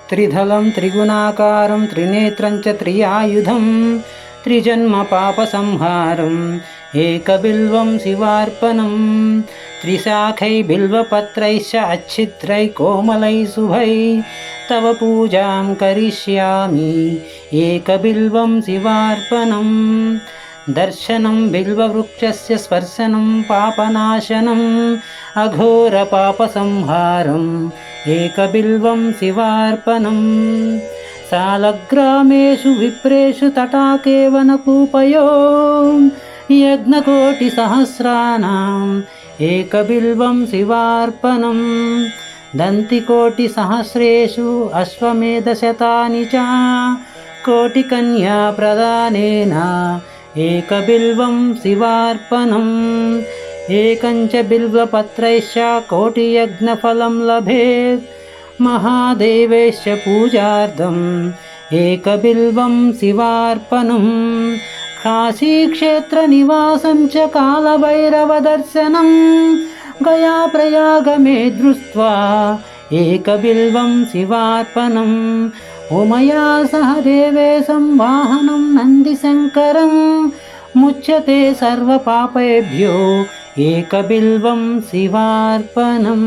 త్రిదళం త్రిగుణాకారం త్రినేత్రం చ త్రియాయుధం త్రిజన్మ పాపసంహారం ఏకబిల్వం శివార్పణం త్రిశాఖై బిల్వపత్రైశ్చ అచ్ఛిద్రై కోమలై శుభై తవ పూజాం కరిష్యామి ఏకబిల్వం శివార్పణం దర్శనం బిల్వవృక్షస్య స్పర్శనం పాపనాశనం అఘోర పాపసంహారం ఏకబిల్వం శివార్పణం సాలగ్రామేషు విప్రేషు తటాకే వనకూపయో యజ్ఞకోటిసహస్రాణం ఏకబిల్వం శివార్పణం దంతికోటిసహస్రేషు అశ్వమేధశతాని చ కోటికన్యా ప్రదానేన ఏకబిల్వం శివార్పణం ఏకంచ బిల్వపత్రైశ్చ కోటియజ్ఞఫలం లభేత్ మహాదేవేశ్చ పూజార్థం ఏకబిల్వం శివార్పణం కాశీక్షేత్రనివాసం చ కాలభైరవదర్శనం గయాప్రయాగమే దృష్ట్వా ఏకబిల్వం శివార్పణం ఉమయా సహ దేవేశం వాహనం నందిశంకరం ముచ్యతే సర్వపాపేభ్యో ఏకబిల్వం శివార్పణం.